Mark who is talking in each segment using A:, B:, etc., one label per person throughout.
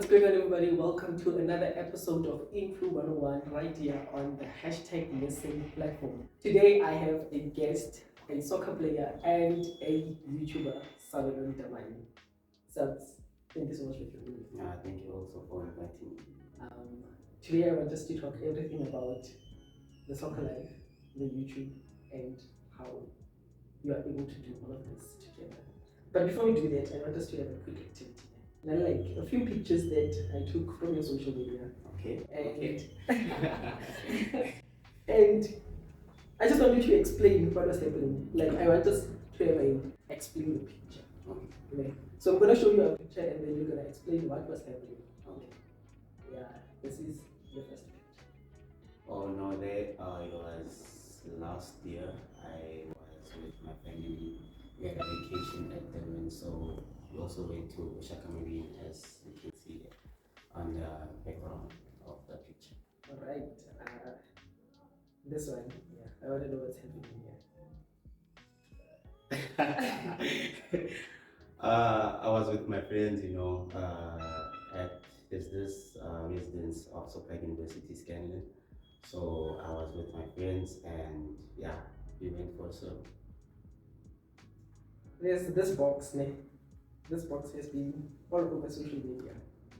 A: going on, everybody? Welcome to another episode of Influ 101 right here on the hashtag Listen platform. Today I have a guest, a soccer player, and a YouTuber, Sabelo Ndamani. Subs, thank you so much for joining me.
B: Thank you also for inviting me.
A: Today I want us to talk everything about the soccer life, the YouTube, and how you are able to do all of this together. But before we do that, I want us to have a quick activity. And like a few pictures that I took from your social media.
B: Okay.
A: And I just wanted to explain what was happening. Like I want us to have a explain the picture. Okay. So I'm gonna show you a picture and then you're gonna explain what was happening.
B: Okay.
A: Yeah, this is the first picture.
B: Oh no, it was last year. I was with my family. We had a vacation at Durban, so we also went to Shaka Marine, as you can see on the background of the picture.
A: Alright. This one, yeah. I wanna know what's happening here.
B: I was with my friends, at this residence of Soccer University, Scanlon. So I was with my friends, and yeah, we went for some.
A: There's this box, ne? This box has been all over social media.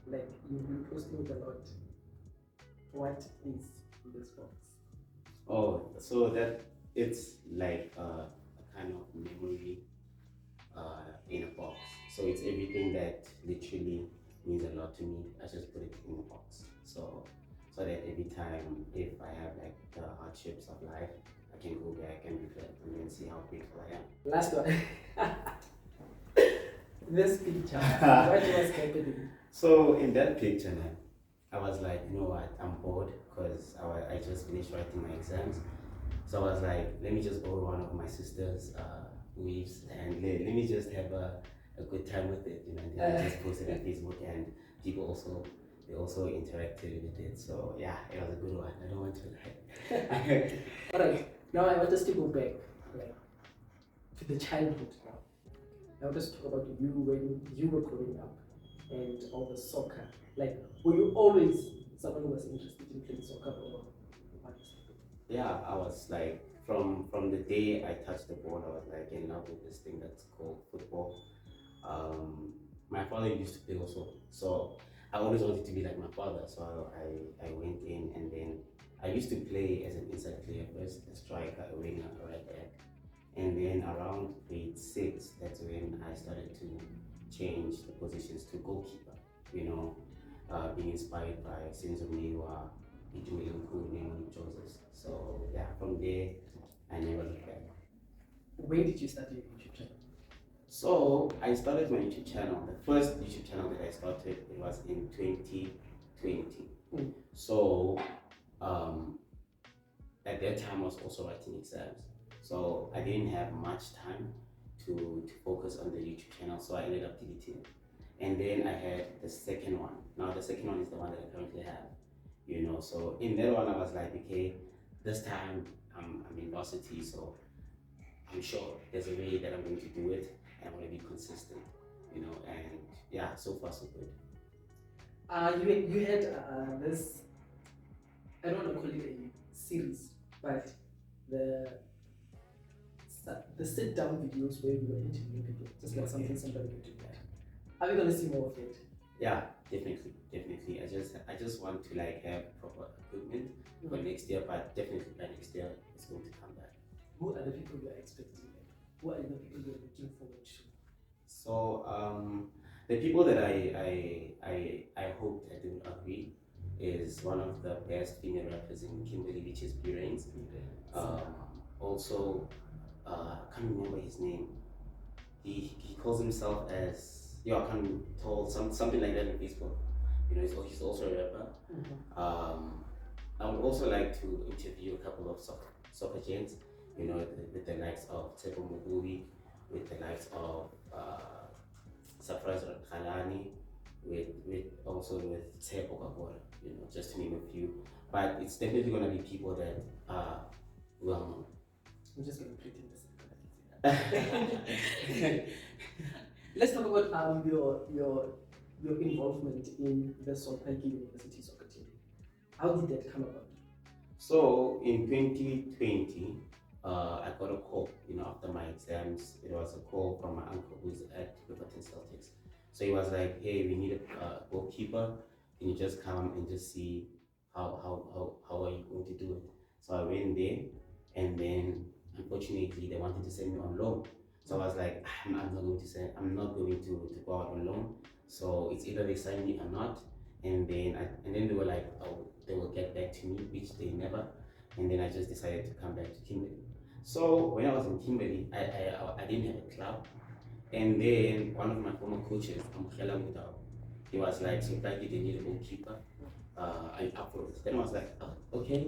A: Like you've been posting it a lot. What is this box?
B: Oh, so that it's like a kind of memory in a box. So it's everything that literally means a lot to me. I just put it in a box. So that every time if I have like the hardships of life, I can go back and reflect and then see how grateful I am.
A: Last one. This picture. What was happening?
B: So in that picture, man, I was like, you know what, I'm bored because I just finished writing my exams. So I was like, let me just borrow one of my sister's weaves and let me just have a good time with it, and then I just posted on Facebook and people also interacted with it. So yeah, it was a good one. I don't want to lie.
A: Alright, now I want us to go back to the childhood now. I want us to talk about you when you were growing up and all the soccer. Like, were you always someone who was interested in playing soccer or what?
B: Yeah, I was like from the day I touched the ball, I was like in love with this thing that's called football. My father used to play also, so I always wanted to be like my father. So I went in, and then I used to play as an inside player first, a striker, a winger, a right back, and then around grade 6, that's when I started to change the positions to goalkeeper. Being inspired by Senzo Mliwa, Joseph. So yeah, from there I never looked back.
A: When did you start your YouTube channel?
B: So I started my YouTube channel. The first YouTube channel that I started, it was in 2020. So at that time I was also writing exams. So I didn't have much time to focus on the YouTube channel, so I ended up deleting it. And then I had the second one. Now the second one is the one that I currently have. So in that one I was like, okay, this time I'm in varsity, so I'm sure there's a way that I'm going to do it, and I'm going to be consistent, and yeah, so far so good.
A: You had this, I don't want to call it a series, but the sit down videos where you were interviewing people, just like something somebody would do that. Are we gonna see more of it?
B: Yeah, definitely. I just want to like have proper equipment for next year, but definitely by next year it's going to come back.
A: Who are the people you are expecting? Who are the people you are looking forward to?
B: So the people that I hope that they will agree is one of the best female rappers in Kimberley, which is Brains. Also, I can't remember his name. He calls himself as I can't tell something like that on Facebook. He's also a rapper. I would also like to interview a couple of soccer gents, with the likes of Tebo Mugubi, with the likes of Surprise Khalani, with Tebo Kakora, just to name a few. But it's definitely going to be people that are well known.
A: I'm just going to pretend this. Let's talk about your your involvement in the Solpaiki University soccer team. How did that come about?
B: So in 2020, I got a call, after my exams. It was a call from my uncle who's at Riverton Celtics. So he was like, hey, we need a goalkeeper. Can you just come and just see how are you going to do it? So I went there, and then unfortunately they wanted to send me on loan. So I was like, I'm not going to go out on loan. So it's either they sign me or not. And then they were like, oh, they will get back to me, which they never. And then I just decided to come back to Kimberley. So when I was in Kimberley, I didn't have a club. And then one of my former coaches, Amkhela Mutao, he was like, so Blackie, they need a goalkeeper. Are you up for this? Then I was like, oh, okay,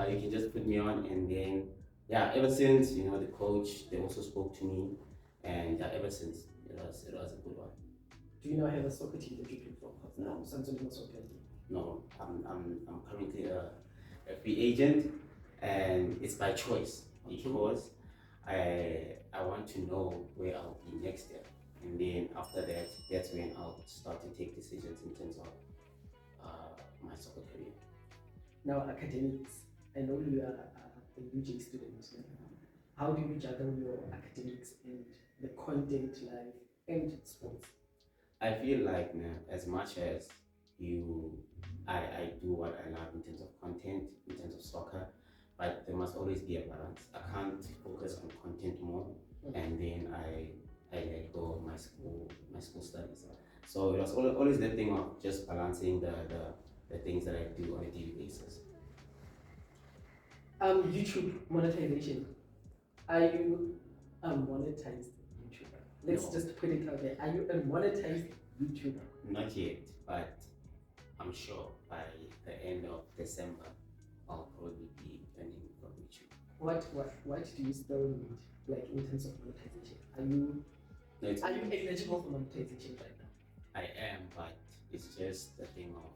B: you can just put me on. And then, yeah, ever since, the coach, they also spoke to me. And ever since, it was a good one.
A: Do you now have a soccer team that you play for?
B: No.
A: Samsung Soccer Team.
B: No, I'm currently a free agent, and it's by choice because I want to know where I'll be next year, and then after that, that's when I'll start to take decisions in terms of my soccer career.
A: Now, academics. I know you are a UJ student. How do you juggle your academics and the content life and sports?
B: I feel like, man, as much as I do what I love in terms of content, in terms of soccer, but there must always be a balance. I can't focus on content more, and then I let go of my school studies. So it was always the thing of just balancing the things that I do on a daily basis.
A: YouTube monetization. Are you a monetized YouTuber? Let's
B: No.
A: just put it out there. Are you a monetized YouTuber?
B: Not yet, but I'm sure by the end of December, I'll probably be earning from YouTube.
A: What do you still need, like in terms of monetization? Are you
B: No, it's
A: are you eligible for monetization right now?
B: I am, but it's just the thing of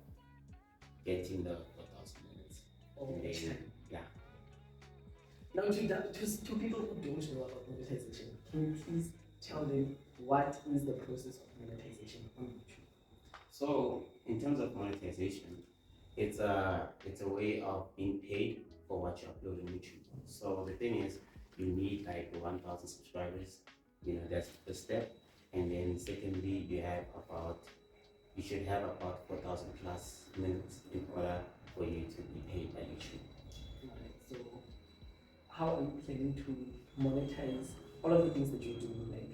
B: getting the 4,000 minutes.
A: Or
B: And then, yeah.
A: Now, to people who don't know about monetization, can you please tell them what is the process of monetization on YouTube?
B: So in terms of monetization, it's a way of being paid for what you upload on YouTube. So the thing is, you need like 1,000 subscribers. That's the step. And then secondly, you should have about 4,000 plus minutes in order for you to be paid by YouTube.
A: Right. So, how are you planning to monetize all of the things that you do, like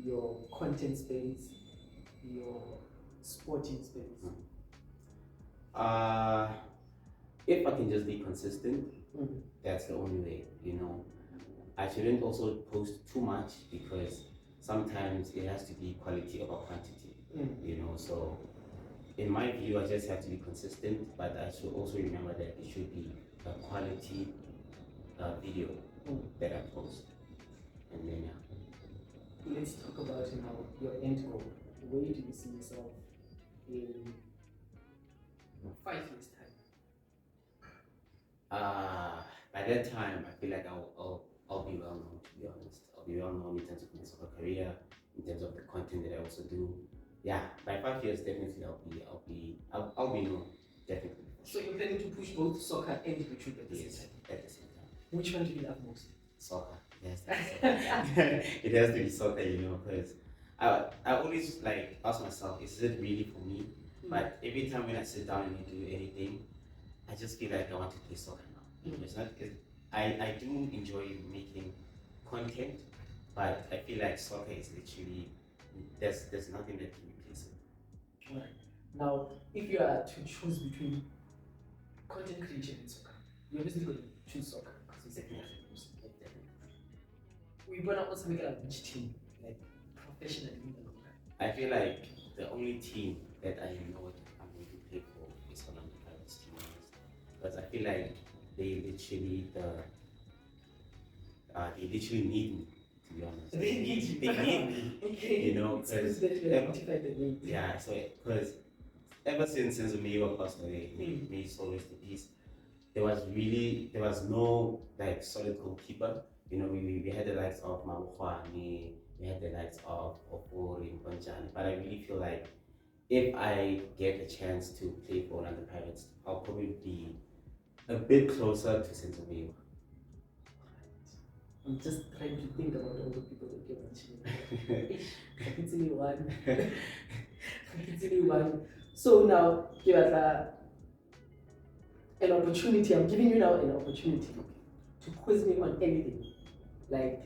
A: your content space, your sporting space?
B: If I can just be consistent, that's the only way. I shouldn't also post too much because sometimes it has to be quality over quantity. So in my view, I just have to be consistent, but I should also remember that it should be a quality video that I post. And then, yeah.
A: Let's talk about now your end goal. Where do you see yourself in 5 years' time?
B: By that time, I feel like I'll be well known. To be honest, I'll be well known in terms of my soccer career, in terms of the content that I also do. Yeah, by 5 years, definitely I'll be known, definitely.
A: So you're planning to push both soccer and YouTube at the same time?
B: At the same time.
A: Which one do you love most?
B: Soccer. Yes. It has to be soccer, because I always like ask myself, is it really for me? But every time when I sit down and do anything, I just feel like I want to play soccer now. It's not. I do enjoy making content, but I feel like soccer is literally there's nothing that can replace it.
A: Right. Now, if you are to choose between content creation and soccer, you obviously going to choose soccer because it's
B: Definitely.
A: We want to also make a which team, like professionally in the local.
B: I feel like the only team that I know what I'm going to play for is Orlando Pirates, to be honest. Because I feel like they literally need me, to be honest.
A: They need you.
B: They need me.
A: Okay.
B: Because
A: that you identify the needs.
B: yeah, so because ever since Mayor passed away, may his soul rest in peace, there was no like solid goalkeeper. We had the likes of Mabukwani, we had the likes of Ofori, Bonjani, but I really feel like if I get a chance to play for one of the Pirates, I'll probably be a bit closer to Sabelo.
A: I'm just trying to think about all the people that you're mentioning. It's only one. It's only one. So now, give us an opportunity. I'm giving you now an opportunity to quiz me on anything. Like,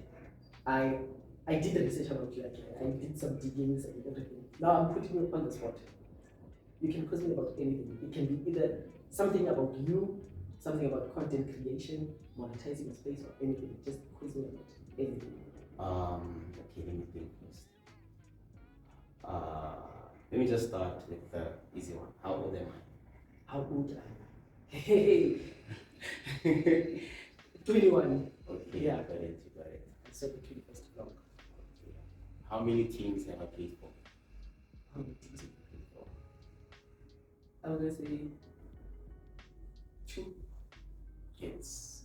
A: I did the research about you. Like, I did some diggings and everything. Now I'm putting you on the spot. You can quiz me about anything. It can be either something about you, something about content creation, monetizing a space, or anything. Just quiz me about anything.
B: Okay, let me think first. Let me just start with the easy one. How old am I?
A: How old am I? Hey, 21.
B: Okay,
A: Yeah.
B: got it, you got it.
A: So the 21st vlog.
B: Okay. How many teams have I played for?
A: How many teams have you played for? I'm gonna say 2.
B: It's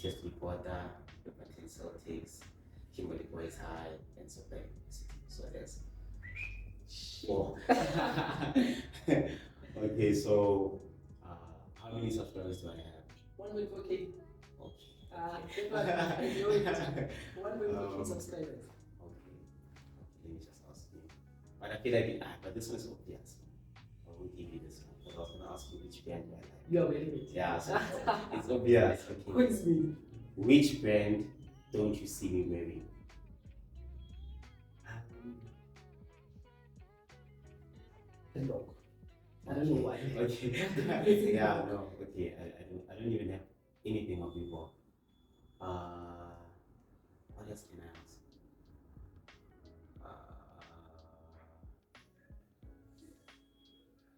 B: just Reporter, the Martin Celtics, Kimberly Boys High, and Sabelo. So that's 4. Okay, so how many subscribers do I have?
A: 1.4K.
B: Okay.
A: I know it. 1.4K subscribers.
B: Okay. Let me just ask you. But I feel like but this one is obvious. I won't give you this one because I was gonna ask you which brand do I like.
A: You are wearing it.
B: Yeah, so it's obvious. Okay.
A: Quiz me.
B: Which brand don't you see me wearing?
A: The dog. I don't know why.
B: Okay. Yeah, no. Okay. I don't even have anything of you. What else can I ask?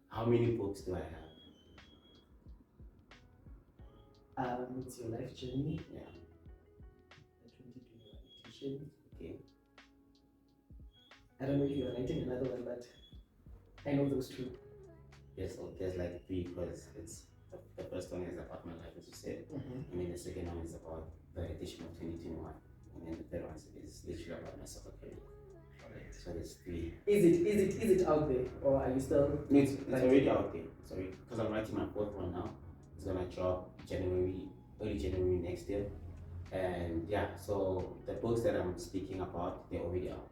B: How many books do I have?
A: It's your life journey.
B: Yeah.
A: The 2021 edition.
B: Okay.
A: I don't know if you're writing another one, but I know those 2.
B: Yes, there's like 3 because it's the first one is about my life, as you said, and then the second one is about the edition of 2021, and then the third one is literally about my soccer career. Alright. So there's 3.
A: Is it out there, or are you still?
B: No, it's already out there. Sorry, because I'm writing my 4th one now. It's gonna drop early January next year, and yeah. So the books that I'm speaking about, they're already out.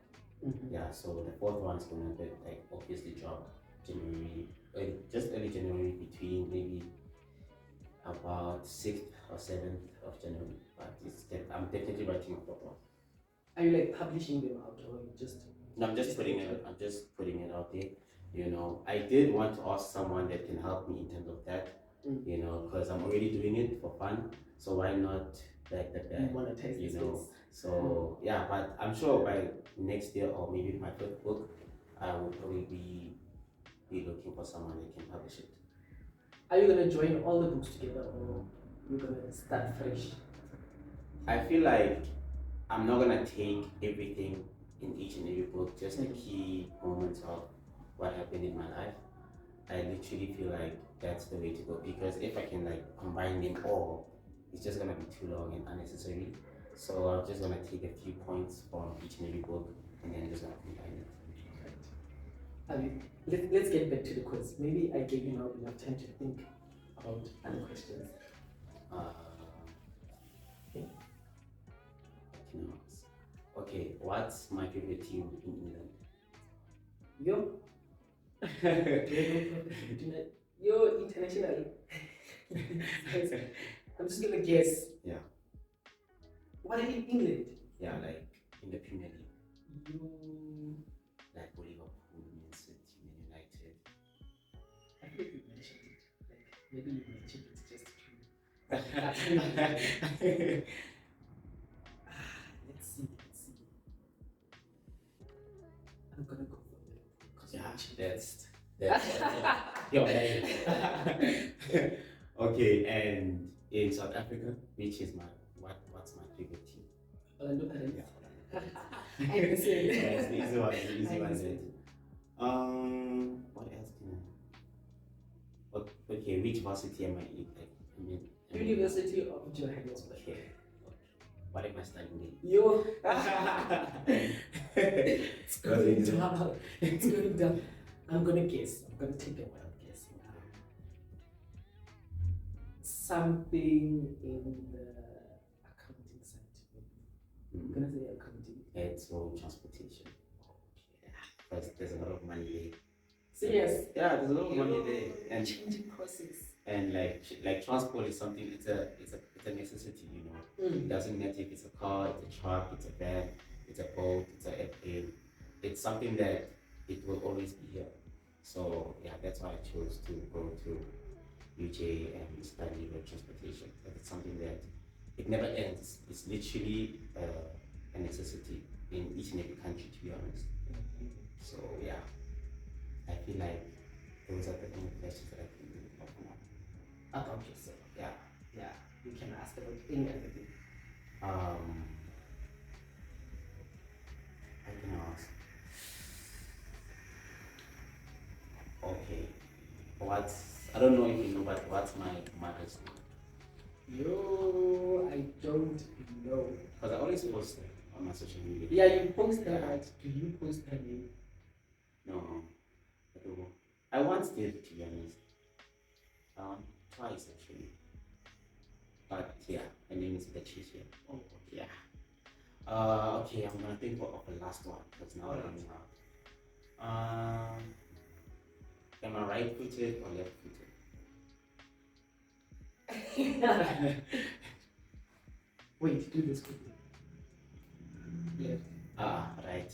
B: Yeah. So the 4th one is gonna be, like obviously drop early January, between maybe about 6th or 7th of January. But I'm definitely writing a 4th one.
A: Are you like publishing them out, or you just?
B: No, I'm just putting it out there. You know, I did want to ask someone that can help me in terms of that. You know, because I'm already doing it for fun. So why not back the bag?
A: Monetize
B: You
A: this
B: know.
A: space.
B: So yeah, but I'm sure by next year or maybe my 5th book, I will probably be looking for someone that can publish it.
A: Are you gonna join all the books together, or you're gonna start fresh?
B: I feel like I'm not gonna take everything in each and every book, just the key moments of what happened in my life. I literally feel like that's the way to go, because if I can like combine them all, it's just gonna be too long and unnecessary. So I'm just gonna take a few points from each and every book and then just gonna combine it.
A: Let's get back to the quiz. Maybe I gave you now enough time to think about other questions.
B: Okay, what's my favorite team in England?
A: Yo. You're international. I'm just gonna guess.
B: Yeah.
A: What in England?
B: Yeah, like in the Premier League.
A: You.
B: Like Liverpool, Man City, Man United.
A: I think you mentioned it. Like maybe you mentioned it just to. Let's see. I'm gonna go for Liverpool.
B: Yeah, that's yo. Okay, and in South Africa, which is what's my favorite team?
A: Orlando Pirates.
B: Yeah,
A: I listen.
B: yeah, it's the easy one. It's the easy
A: I
B: one.
A: listen.
B: What else can I? Okay, which varsity am I in? Like,
A: University of Johannesburg.
B: Okay. What am I studying
A: Yo,
B: there?
A: it's going down. It's going down. I'm gonna guess. I'm gonna take a wild guess. Something in the accounting side. I'm gonna say accounting.
B: It's road transportation. Yeah, because there's a lot of money there.
A: Serious?
B: Yeah, there's a lot of money there, and
A: changing process.
B: and like transport is something. It's a necessity. You know, it doesn't matter if it's a car, it's a truck, it's a van, it's a boat, it's a airplane. It's something that it will always be here. So yeah, that's why I chose to go to UJ and study road transportation. But it's something that it never ends. It's literally a necessity in each and every country, to be honest. So yeah, I feel like those are the only questions that I can do of now.
A: About yourself.
B: Yeah.
A: Yeah. You can ask about any other thing.
B: I can ask. Okay. I don't know if you know, but what's my mother's name?
A: Yo, I don't know.
B: Because I always post it on my social media.
A: Yeah, you post her, but do you post her name?
B: No, I don't. I once did, to be honest. Twice actually. But yeah, her name is Patricia.
A: Oh,
B: yeah. Okay, I'm gonna think of the last one because now I'm running out. Am I right footed or left footed?
A: Wait, do this quickly. Left.
B: Right.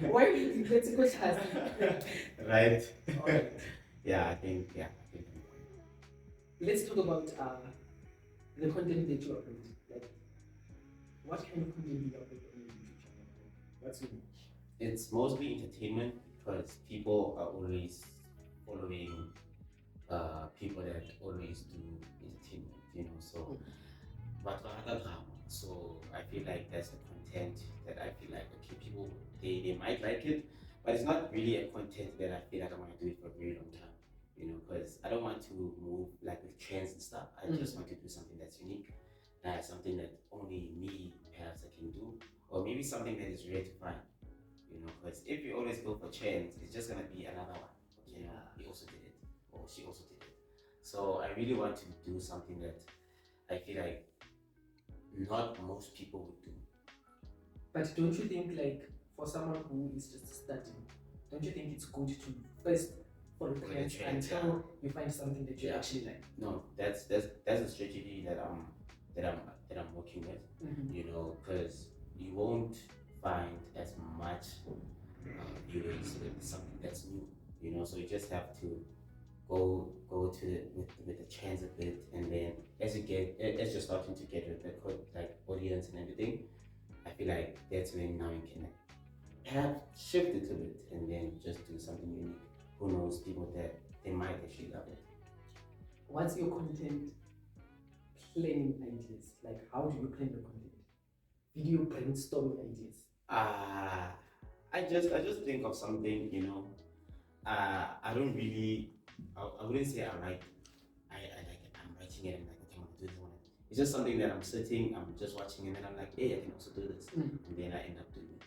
A: Why let's go fast.
B: Right.
A: Alright.
B: Yeah, I think.
A: Let's talk about the content that you upload. Like, what kind of content do you upload on your YouTube channel? What's your niche?
B: It's mostly entertainment because people are always following people that always do entertainment, you know. So, but other drama. So I feel like that's the content that I feel like okay, people they might like it, but it's not really a content that I feel like I want to do it for a very long time. You know, because I don't want to move like with trends and stuff. I just want to do something that's unique, something that only me perhaps I can do, or maybe something that is rare to find. You know, because if you always go for trends, it's just gonna be another one. Okay, yeah. He also did it, or she also did it. So I really want to do something that I feel like not most people would do.
A: But don't you think, like, for someone who is just starting, don't you think it's good to first follow trends until you find something that you actually like?
B: No, that's a strategy that I'm working with. You know, because you won't find as much viewers with something that's new. You know, so you just have to go to with the trends a bit, and then as you're starting to get with the like audience and everything, I feel like that's when now you can have shift it a bit and then just do something unique. Who knows, people that they might actually love it.
A: What's your content planning ideas? Like, how do you plan your content? Video brainstorming ideas.
B: I just think of something, you know. I don't really. I wouldn't say I like. I like it. I'm writing it. I'm like, okay, I'm gonna do this one. It's just something that I'm sitting. I'm just watching, and then I'm like, hey, I can also do this, and then I end up doing it.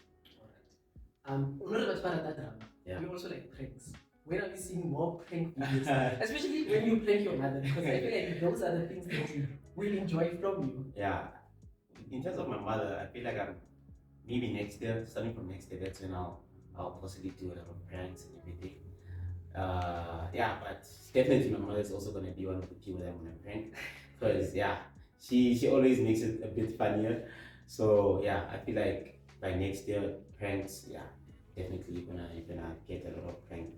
A: Alright.
B: Yeah.
A: You also like pranks. When are we seeing more prank videos? Especially when you prank your mother, because I feel like those are the things that you will enjoy from you.
B: Yeah. In terms of my mother, I feel like I'm maybe next year, starting from next year, that's when I'll possibly do a lot of pranks and everything. Yeah, but definitely my mother is also gonna be one of the people that I'm gonna prank, because yeah, she always makes it a bit funnier. So yeah, I feel like by next year pranks, yeah, definitely you're gonna get a lot of prank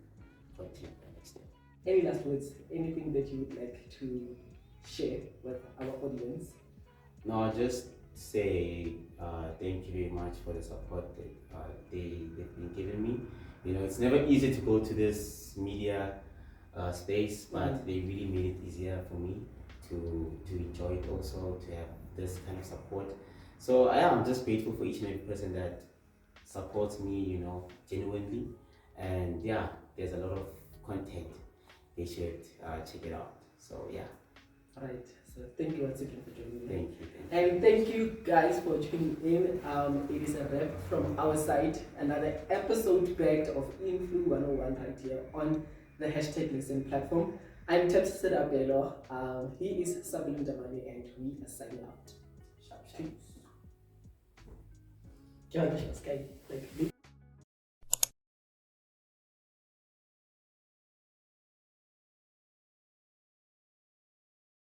B: content by next year.
A: Any last words? Anything that you would like to share with our audience?
B: No, just say thank you very much for the support that they've been giving me. You know, it's never easy to go to this media space, but they really made it easier for me to enjoy it also, to have this kind of support. So I am just grateful for each and every person that supports me, you know, genuinely. And yeah, there's a lot of content. They should check it out. So yeah.
A: Alright, So thank you once again for joining me.
B: Thank you.
A: And thank you guys for tuning in. It is a wrap from our side. Another episode bagged of Influ 101 right here on the hashtag Listen platform. I'm Sabelo. He is Sabelo Ndamani, and we are signing out. Sharp. Yeah,